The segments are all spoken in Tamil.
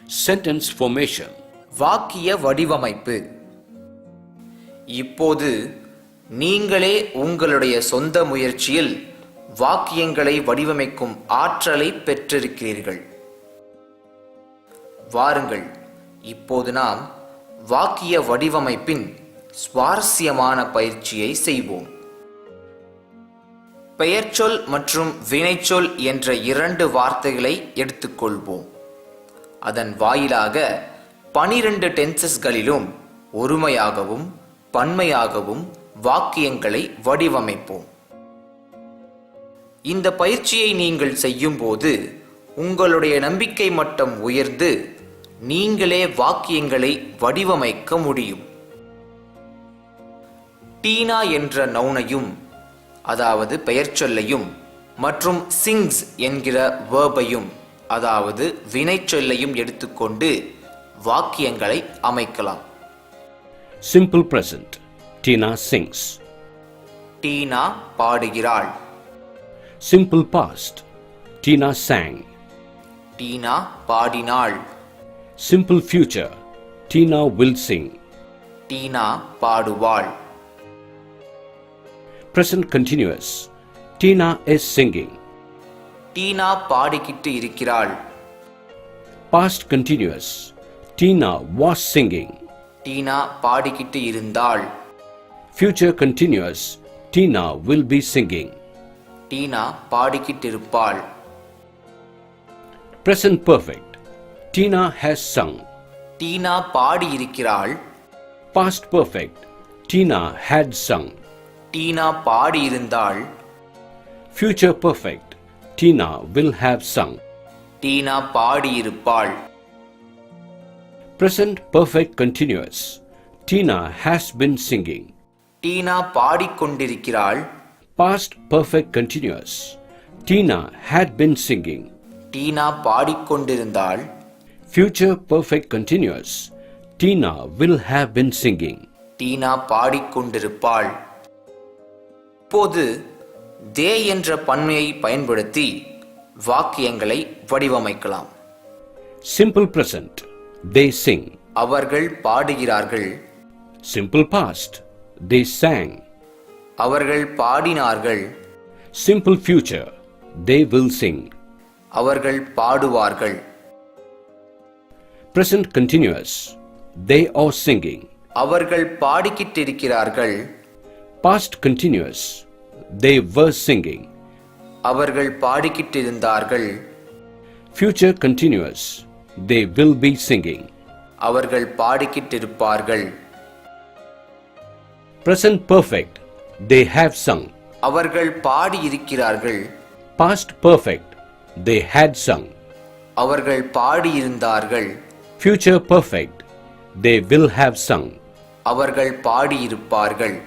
Sentence formation. வாக்கிய வடிவமைப்பு. இப்போது நீங்களே உங்களுடைய சொந்த முயற்சியில் வாக்கியங்களை வடிவமைக்கும் ஆற்றலை பெற்றிருக்கிறீர்கள். வாருங்கள், இப்போது நாம் வாக்கிய வடிவமைப்பின் சுவாரஸ்யமான பயிற்சியை செய்வோம். பெயர்ச்சொல் மற்றும் வினைச்சொல் என்ற 2 வார்த்தைகளை எடுத்துக்கொள்வோம். அதன் வாயிலாக 12 டென்சஸ்களிலும் ஒருமையாகவும் பன்மையாகவும் வாக்கியங்களை வடிவமைப்போம். இந்த பயிற்சியை நீங்கள் செய்யும்போது உங்களுடைய நம்பிக்கை மட்டம் உயர்ந்து நீங்களே வாக்கியங்களை வடிவமைக்க முடியும். டீனா என்ற நவுனையும், அதாவது பெயர்ச்சொல்லையும், மற்றும் சிங்ஸ் என்கிற வேர்பையும், அதாவது வினைச்சொல்லையும் எடுத்துக்கொண்டு வாக்கியங்களை அமைக்கலாம். Simple present. Tina sings. Tina பாடுகிறாள். Simple past. Tina sang. Tina பாடினாள். Simple future. Tina will sing. Tina பாடுவாள். Present continuous. Tina is singing. டீனா பாடிக்கிட்டு இருக்கிறாள். Past continuous. Tina was singing. டீனா பாடிக்கிட்டு இருந்தாள். Future continuous. Tina will be singing. டீனா பாடிக்கிட்டு இருப்பாள். Present perfect. Tina has sung. டீனா பாடி இருக்கிறாள். Past perfect. Tina had sung. டீனா பாடி இருந்தாள். Future perfect. Tina will have sung. டீனா பாடி இருப்பாள். Present perfect continuous. Tina has been singing. Tina பாடிக்கொண்டிருக்கிறாள். Past perfect continuous. Tina had been singing. Tina பாடிக்கொண்டிருந்தாள். Future perfect continuous. Tina will have been singing. டீனா பாடிக்கொண்டிருப்பாள். இப்போது தே என்ற பன்மையை பயன்படுத்தி வாக்கியங்களை வடிவமைக்கலாம். Simple present. They sing. அவர்கள் பாடுகிறார்கள். Simple past. They sang. அவர்கள் பாடினார்கள். Simple future. They will sing. அவர்கள் பாடுவார்கள். Present continuous. They are singing. அவர்கள் பாடிக்கிட்டிருக்கிறார்கள். Past continuous. They were singing. அவர்கள் பாடிக்கிட்டிருந்தார்கள். Future continuous. They will be singing. அவர்கள் பாடிக்கிட்டிருப்பார்கள். Present perfect. They have sung. அவர்கள் பாடியிருக்கிறார்கள். Past perfect. They had sung. அவர்கள் பாடியிருந்தார்கள். Future perfect. They will have sung. அவர்கள் பாடியிருப்பார்கள்.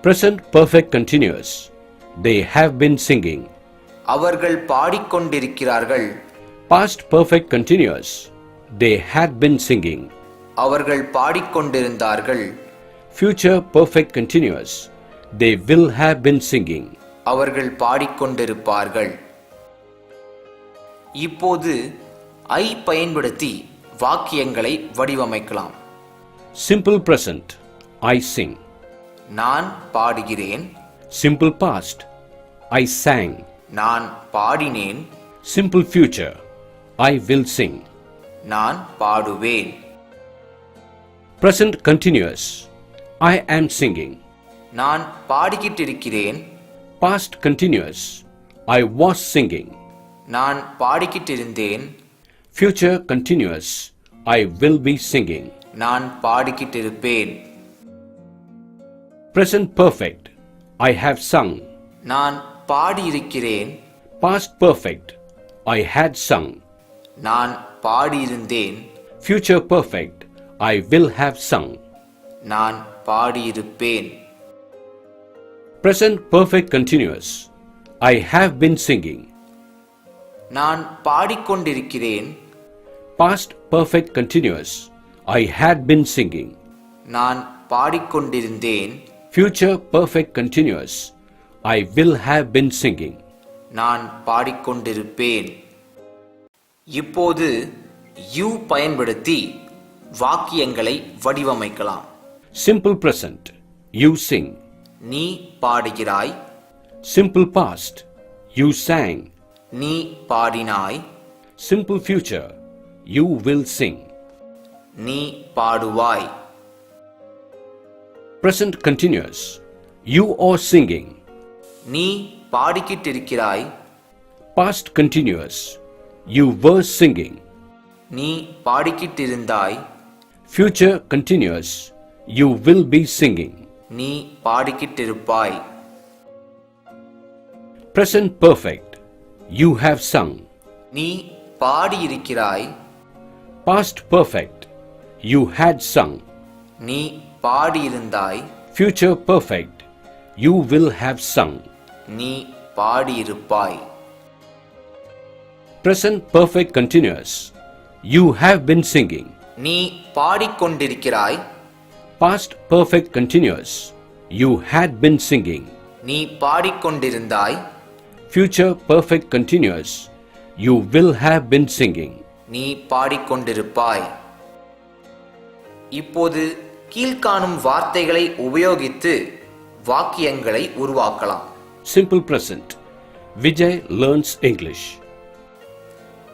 Present perfect continuous. They have been singing. அவர்கள் பாடிக்கொண்டிருக்கிறார்கள். Past perfect continuous. They had been singing. அவர்கள் பாடிக்கொண்டிருந்தார்கள். Future perfect continuous. They will have been singing. அவர்கள் பாடிக்கொண்டிருப்பார்கள். இப்போது ஐ பயன்படுத்தி வாக்கியங்களை வடிவமைக்கலாம். Simple present. I sing. நான் பாடுகிறேன். Simple past. I sang. நான் பாடினேன். Simple future. I will sing. நான் பாடுவேன். Present continuous. I am singing. நான் பாடிக்கிட்டிருக்கிறேன். Past continuous. I was singing. நான் பாடிக்கிட்டிருந்தேன். Future continuous. I will be singing. நான் பாடிக்கிட்டிருப்பேன். Present perfect. I have sung. நான் பாடியிருக்கிறேன். Past perfect. I had sung. நான் பாடியிருந்தேன். Future perfect. I will have sung. நான் பாடியிருப்பேன். Present perfect continuous. I have been singing. நான் பாடிக்கொண்டிருக்கிறேன். Past perfect continuous. I had been singing. நான் பாடிக்கொண்டிருந்தேன். Future perfect continuous. I will have been singing. நான் பாடிக்கொண்டிருப்பேன். இப்போது யூ பயன்படுத்தி வாக்கியங்களை வடிவமைக்கலாம். Simple present. You sing. நீ பாடுகிறாய். Simple past. You sang. நீ பாடினாய். Simple future. You will sing. நீ பாடுவாய். Present continuous. You are singing. நீ பாடிக்கிட்டிருக்கிறாய். Past continuous. You were singing. நீ பாடிக்கிட்டிருந்தாய். Future continuous. You will be singing. நீ பாடிக்கிட்டிருப்பாய். Present perfect. You have sung. நீ பாடியிருக்கிறாய். Past perfect. You had sung. நீ பாடியிருந்தாய். Future perfect. You will have sung. நீ பாடியிருப்பாய். Present perfect continuous. You have been singing. நீ பாடிக்கொண்டிருக்கிறாய். Past perfect continuous. You had been singing. நீ பாடிக்கொண்டிருந்தாய். Future perfect continuous. You will have been singing. நீ பாடிக்கொண்டிருப்பாய். இப்போது கீழ்காணும் வார்த்தைகளை உபயோகித்து வாக்கியங்களை உருவாக்கலாம். Simple present. Vijay learns English.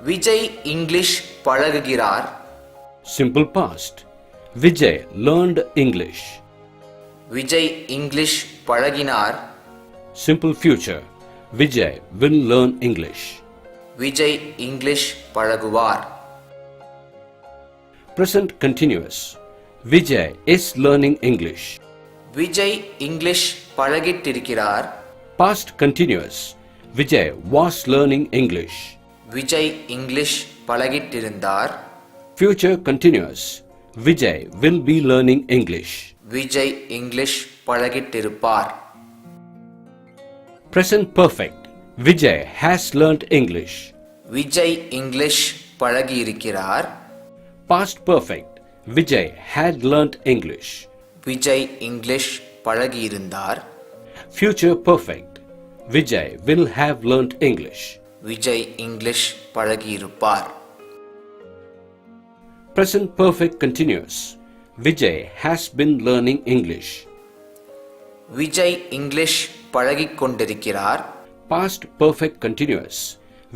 Vijay English பழகுகிறார். Simple past. Vijay learned English. Vijay English பழகினார். Simple future. Vijay will learn English. Vijay English பழகுவார். Present continuous. Vijay is learning English. Vijay English பழகிட்டிருக்கிறார். Past continuous. Vijay was learning English. Vijay English பழகிட்டிருந்தார். Future continuous. Vijay will be learning English. Vijay English பழகிட்டிருப்பார். Present perfect. Vijay has learnt English. Vijay English பழகியிருக்கிறார். Past perfect. Vijay had learnt English. Vijay English பழகியிருந்தார். Future perfect. Vijay will have learnt English. Vijay English பழகியிருப்பார். Present perfect continuous. Vijay has been learning English. Vijay English பழகிக் கொண்டிருக்கிறார். Past perfect continuous.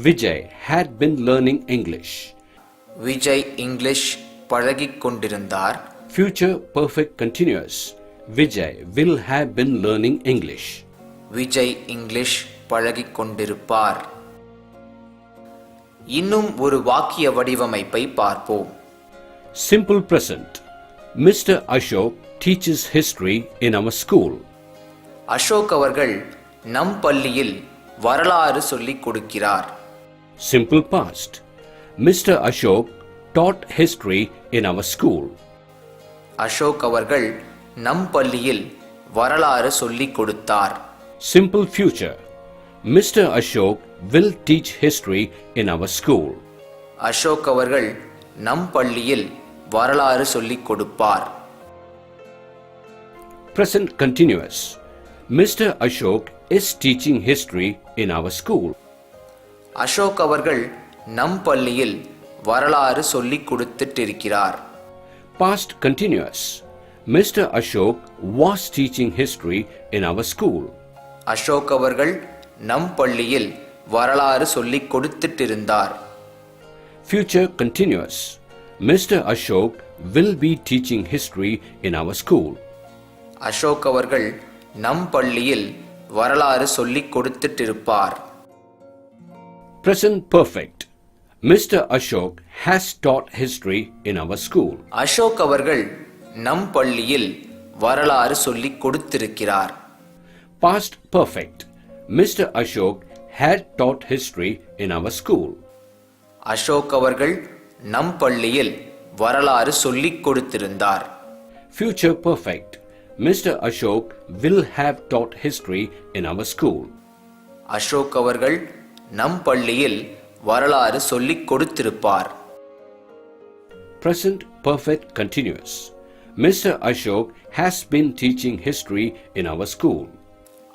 Vijay had been learning English. Vijay English பழகிக் கொண்டிருந்தார். Future perfect continuous. Vijay will have been learning English. Vijay English பழகிக் கொண்டிருப்பார். இன்னும் ஒரு வாக்கிய வடிவமைப்பை பார்ப்போம். Simple present. Mr. Ashok teaches history in our school. Ashok அவர்கள் நம் பள்ளியில் வரலாறு சொல்லிக் கொடுக்கிறார். Simple past. Mr. Ashok taught history in our school. Ashok அவர்கள் நம் பள்ளியில் வரலாறு சொல்லிக் கொடுத்தார். Simple future. Mr. Ashok will teach history in our school. Ashok அவர்கள் நம் பள்ளியில் வரலாறு சொல்லிக் கொடுப்பார். Present continuous. Mr. Ashok is teaching history in our school. Ashok அவர்கள் நம் பள்ளியில் வரலாறு சொல்லிக் கொடுத்துட்டிருக்கிறார். Past continuous. Mr. Ashok was teaching history in our school. Ashok அவர்கள் நம் பள்ளியில் வரலாறு சொல்லிக் கொடுத்துட்டிருந்தார். Future continuous. Mr. Ashok will be teaching history in our school. Ashok அவர்கள் நம் பள்ளியில் வரலாறு சொல்லிக் கொடுத்துட்டிருப்பார். Present perfect. Mr. Ashok has taught history in our school. Ashok அவர்கள் நம் பள்ளியில் வரலாறு சொல்லிக் கொடுத்திருக்கிறார். Past perfect. Mr. Ashok had taught history in our school. Ashok அவர்கள் நம் பள்ளியில் வரலாறு சொல்லிக் கொடுத்திருந்தார். Future perfect. Mr. Ashok will have taught history in our school. Ashok அவர்கள் நம் பள்ளியில் வரலாறு சொல்லிக் கொடுத்திருப்பார். Present perfect continuous. Mr. Ashok has been teaching history in our school.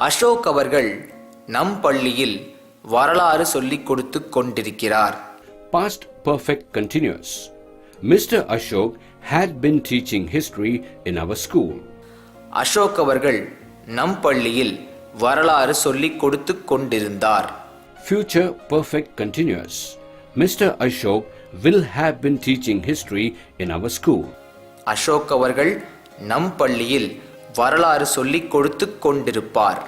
Ashok அவர்கள் நம் பள்ளியில் வரலாறு சொல்லிக் கொடுத்துக் கொண்டிருக்கிறார். Past perfect continuous. Mr. Ashok had been teaching history in our school. Ashok அவர்கள் நம் பள்ளியில் வரலாறு சொல்லிக் கொடுத்து கொண்டிருந்தார். Future perfect continuous. Mr. Ashok will have been teaching history in our school. Ashok அவர்கள் நம் பள்ளியில் வரலாறு சொல்லிக் கொடுத்து கொண்டிருப்பார்.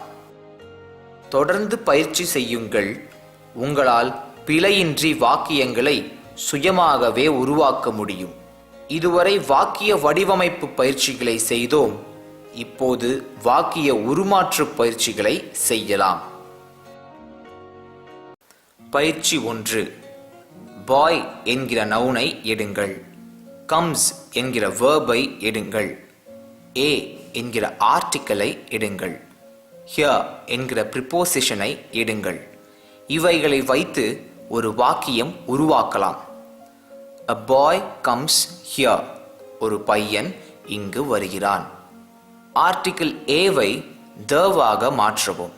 தொடர்ந்து பயிற்சி செய்யுங்கள். உங்களால் பிழையின்றி வாக்கியங்களை சுயமாகவே உருவாக்க முடியும். இதுவரை வாக்கிய வடிவமைப்பு பயிற்சிகளை செய்தோம். இப்போது வாக்கிய உருமாற்று பயிற்சிகளை செய்யலாம். பயிற்சி 1. பாய் என்கிற நவுனை எடுங்கள். கம்ஸ் என்கிற வேர்பை எடுங்கள். ஏ என்கிற ஆர்டிக்கலை எடுங்கள். ஹியர் என்கிற ப்ரிப்போசிஷனை எடுங்கள். இவைகளை வைத்து ஒரு வாக்கியம் உருவாக்கலாம். A boy comes here. ஒரு பையன் இங்கு வருகிறான். ஆர்டிக்கிள் ஏவை தவாக மாற்றவும்.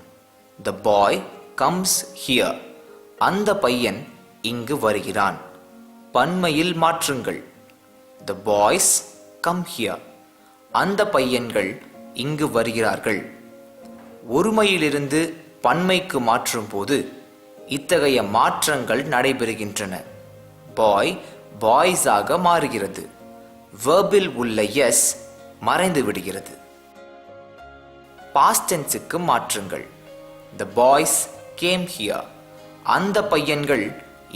The boy comes here. அந்த பையன் இங்கு வருகிறான். பன்மையில் மாற்றுங்கள். The boys come here. அந்த பையன்கள் இங்கு வருகிறார்கள். ஒருமையிலிருந்து பன்மைக்கு மாற்றும் போது இத்தகைய மாற்றங்கள் நடைபெறுகின்றன. பாய் பாய்ஸாக மாறுகிறது. வேர்பில் உள்ள எஸ் மறைந்து விடுகிறது. பாஸ்ட் டென்ஸுக்கு மாற்றுங்கள். The boys came here. அந்த பையன்கள்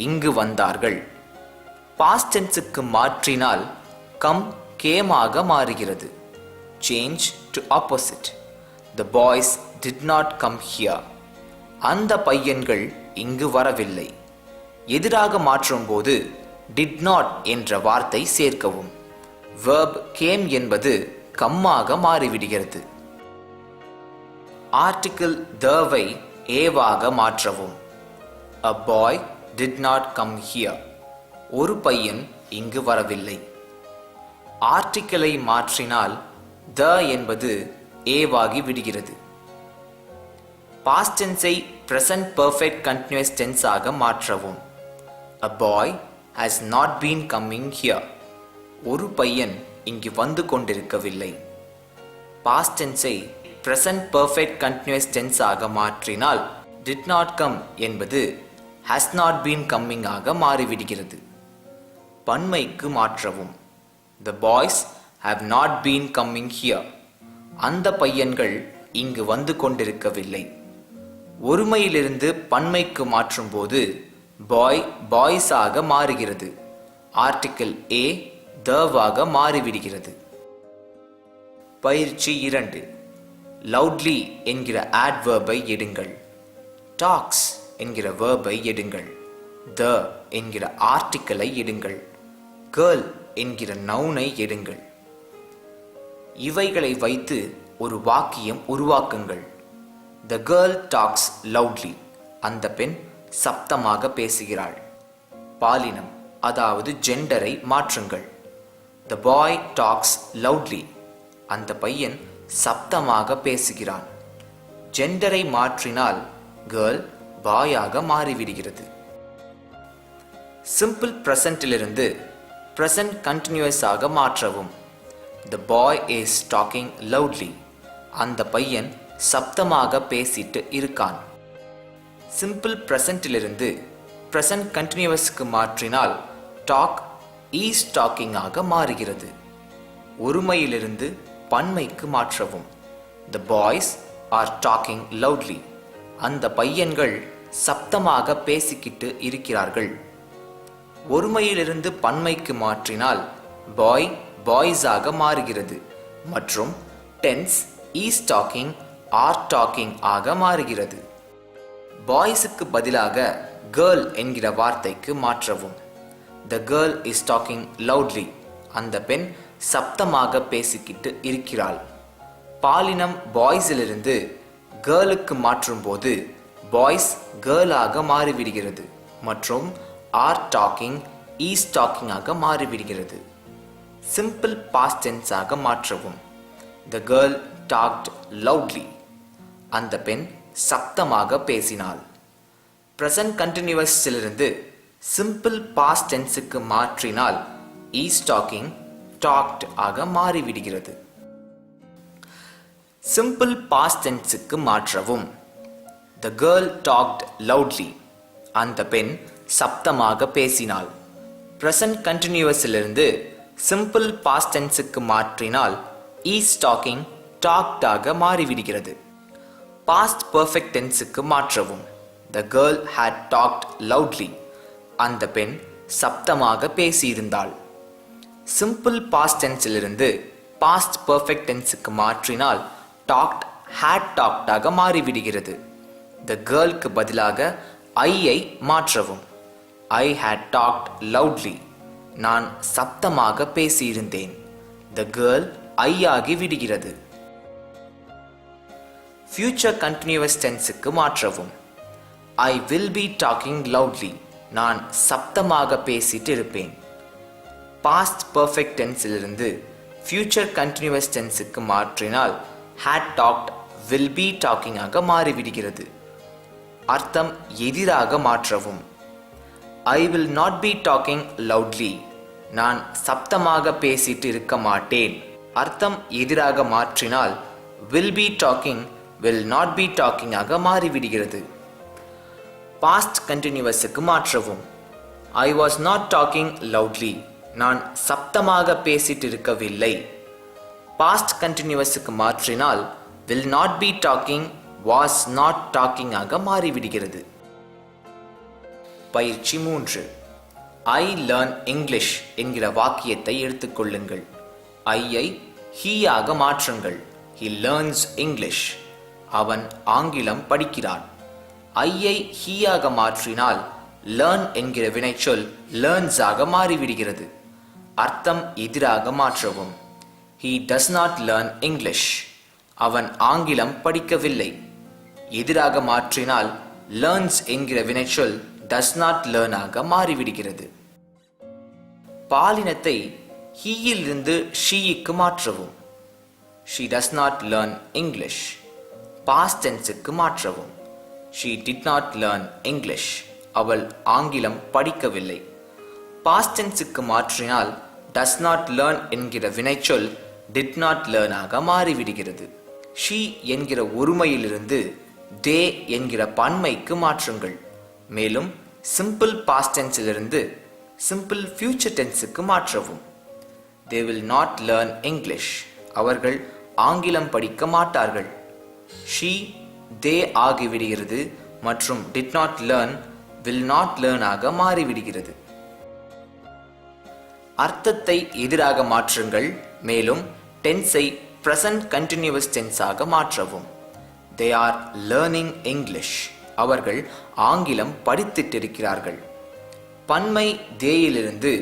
இங்கு வந்தார்கள். பாஸ்ட் டென்ஸுக்கு மாற்றினால் கம் கேம் ஆக மாறுகிறது. Change to opposite. The boys did not come here. அந்த பையன்கள் இங்கு வரவில்லை. எதிராக மாற்றும் போது did not என்ற வார்த்தை சேர்க்கவும். verb came என்பது கம்மாக மாறிவிடுகிறது. ஆர்டிக்கிள் the-வை ஏவாக மாற்றவும். A boy did not come here. ஒரு பையன் இங்கு வரவில்லை. ஆர்டிக்கிளை மாற்றினால் the என்பது ஏவாகி விடுகிறது. பாஸ்ட் டென்ஸை present perfect continuous tense ஆக மாற்றவும். A boy has not been coming here. ஒரு பையன் இங்கு வந்து கொண்டிருக்கவில்லை. பாஸ்ட் டென்ஸை present perfect continuous tense ஆக மாற்றினால் did not come என்பது has not been coming ஆக மாறிவிடுகிறது. பன்மைக்கு மாற்றவும். The boys have not been coming here. அந்த பையன்கள் இங்கு வந்து கொண்டிருக்கவில்லை. ஒருமையிலிருந்து பன்மைக்கு மாற்றும் போது பாய் பாய்ஸ் ஆக மாறுகிறது. ஆர்டிக்கிள் ஏ தவாக மாறிவிடுகிறது. பயிற்சி 2. லவுட்லி என்கிற ஆட்வெர்பை எடுங்கள். டாக்ஸ் என்கிற வேர்பை எடுங்கள். த என்கிற ஆர்டிக்கிளை எடுங்கள். கேர்ள் என்கிற நவுனை எடுங்கள். இவைகளை வைத்து ஒரு வாக்கியம் உருவாக்குங்கள். The girl talks loudly. அந்த பெண் சப்தமாக பேசுகிறாள். பாலினம் அதாவது ஜெண்டரை மாற்றுங்கள். The boy talks loudly. அந்த பையன் சப்தமாக பேசுகிறான். ஜெண்டரை மாற்றினால் கேர்ள் பாயாக மாறிவிடுகிறது. சிம்பிள் பிரசன்ட்டிலிருந்து present continuous ஆக மாற்றவும். The boy is talking loudly. அந்த பையன் சப்தமாக பேசிட்டு இருக்கான். சிம்பிள் பிரசன்ட்டிலிருந்து present continuousக்கு மாற்றினால் talk is talking ஆக மாறுகிறது. ஒருமையிலிருந்து பன்மைக்கு மாற்றவும். The boys are talking loudly. அந்த பையன்கள் சப்தமாக பேசிக்கிட்டு இருக்கிறார்கள். ஒருமையிலிருந்து பன்மைக்கு மாற்றினால் பாய் பாய்ஸ் ஆக மாறுகிறது மற்றும் tense is talking are talking ஆக மாறுகிறது. பாய்ஸுக்கு பதிலாக கேர்ள் என்கிற வார்த்தைக்கு மாற்றவும். The girl is talking loudly. அந்த பெண் சப்தமாக பேசிக்கிட்டு இருக்கிறாள். பாலினம் பாய்ஸிலிருந்து கேர்ளுக்கு மாற்றும் போது பாய்ஸ் கேர்ளாக மாறிவிடுகிறது மற்றும் ஆர் டாக்கிங் இஸ் டாக்கிங் ஆக மாறிவிடுகிறது. சிம்பிள் பாஸ்ட் டென்ஸ் ஆக மாற்றவும். The girl talked loudly. அந்த பெண் சப்தமாக பேசினாள். present continuous-இலிருந்து சிம்பிள் பாஸ்ட் டென்ஸுக்கு மாற்றினால் is talking talked ஆக மாறிவிடுகிறது. சிம்பிள் பாஸ்ட் டென்ஸுக்கு மாற்றவும். The girl talked loudly. அந்த பெண் சப்தமாக பேசினாள். present continuous இலிருந்து சிம்பிள் பாஸ்ட் டென்ஸுக்கு மாற்றினால் is talking talked ஆக மாறிவிடுகிறது. பாஸ்ட் பெர்ஃபெக்ட் டென்ஸுக்கு மாற்றவும். The girl had talked loudly. அந்த பெண் சப்தமாக பேசியிருந்தாள். சிம்பிள் பாஸ்ட் டென்ஸிலிருந்து பாஸ்ட் பெர்ஃபெக்ட் டென்ஸுக்கு மாற்றினால் talked had talked ஆக மாறிவிடுகிறது. The girlக்கு பதிலாக ஐ மாற்றவும். I had talked loudly. நான் சப்தமாக பேசியிருந்தேன். The girl ஐ ஆகி விடுகிறது. ஃபியூச்சர் கண்டினியூவஸ் டென்ஸுக்கு மாற்றவும். I will be talking loudly. நான் சப்தமாக பேசிட்டு இருப்பேன். பாஸ்ட் பெர்ஃபெக்ட் டென்ஸிலிருந்து ஃபியூச்சர் கண்டினியூவஸ் டென்ஸுக்கு மாற்றினால் had talked will be talking ஆக மாறிவிடுகிறது. அர்த்தம் எதிராக மாற்றவும். I will not be talking loudly. நான் சப்தமாக பேசிட்டு இருக்க மாட்டேன். அர்த்தம் எதிராக மாற்றினால் will be talking will not be talking ஆக மாறிவிடுகிறது. பாஸ்ட் கண்டினியூவஸுக்கு மாற்றவும். I was not talking loudly. நான் சப்தமாக பேசிட்டு இருக்கவில்லை. பாஸ்ட் கண்டினியூவஸுக்கு மாற்றினால் will not be talking was not talking ஆக மாறிவிடுகிறது. பயிற்சி 3. I learn English என்கிற வாக்கியத்தை எடுத்துக்கொள்ளுங்கள். ஐயை he ஆக மாற்றுங்கள். He learns English. அவன் ஆங்கிலம் படிக்கிறான். ஐயை he ஆக மாற்றினால் learn என்கிற வினைச்சொல் learns ஆக மாறிவிடுகிறது. அர்த்தம் எதிராக மாற்றவும். He does not learn English. அவன் ஆங்கிலம் படிக்கவில்லை. எதிராக மாற்றினால் learns என்கிற வினைச்சொல் does not learn ஆக மாறிவிடுகிறது. பாலினத்தை he இலிருந்து sheக்கு மாற்றவும். She does not learn English. Past டென்ஸுக்கு மாற்றவும். She did not learn English. அவள் ஆங்கிலம் படிக்கவில்லை. பாஸ்ட் டென்ஸுக்கு மாற்றினால் does not learn என்கிற வினைச்சொல் did not learn ஆக மாறிவிடுகிறது. she என்கிற ஒருமையிலிருந்து they என்கிற பன்மைக்கு மாற்றுங்கள். மேலும் சிம்பிள் பாஸ்ட் டென்ஸிலிருந்து சிம்பிள் ஃபியூச்சர் டென்ஸுக்கு மாற்றவும். they will not learn English. அவர்கள் ஆங்கிலம் படிக்க மாட்டார்கள். she they ஆகிவிடுகிறது மற்றும் did not learn will not learn ஆக மாறிவிடுகிறது. அர்த்தத்தை எதிராக மாற்றுங்கள். மேலும் டென்ஸை present continuous tense ஆக மாற்றவும். they are learning English. அவர்கள் ஆங்கிலம் படித்திட்டிருக்கிறார்கள். பன்மை தேயிலிருந்து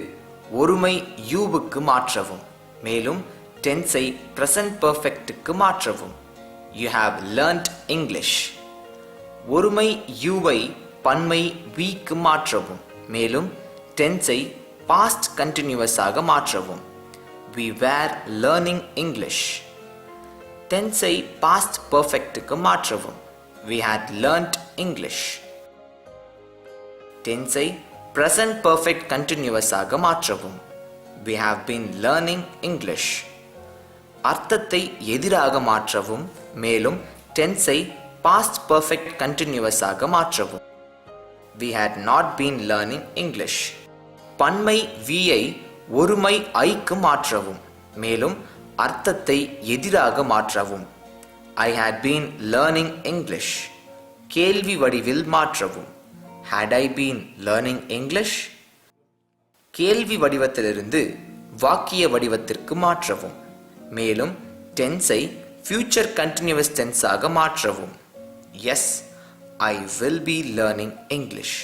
ஒருமை யூவுக்கு மாற்றவும். மேலும் டென்ஸை present perfectக்கு மாற்றவும். you have learnt English. ஒருமை யூவை பன்மை வீக்கு மாற்றவும். மேலும் டென்ஸை past continuous ஆக மாற்றவும். we were learning English. டென்ஸை past perfectக்கு மாற்றவும். we had learnt English. டென்ஸை present perfect continuous ஆக மாற்றவும். we have been learning English. அர்த்தத்தை எதிராக மாற்றவும். மேலும் டென்ஸை past perfect continuous ஆக மாற்றவும். we had not been learning English. பன்மை வியை ஒருமை ஐக்கு மாற்றவும். மேலும் அர்த்தத்தை எதிராக மாற்றவும். I had been learning English. கேள்வி வடிவில் மாற்றவும். Had I been learning English? கேள்வி வடிவத்திலிருந்து வாக்கிய வடிவத்திற்கு மாற்றவும். மேலும் டென்ஸை ஃபியூச்சர் கண்டினியூவஸ் டென்ஸ் ஆக மாற்றவும். Yes, I will be learning English.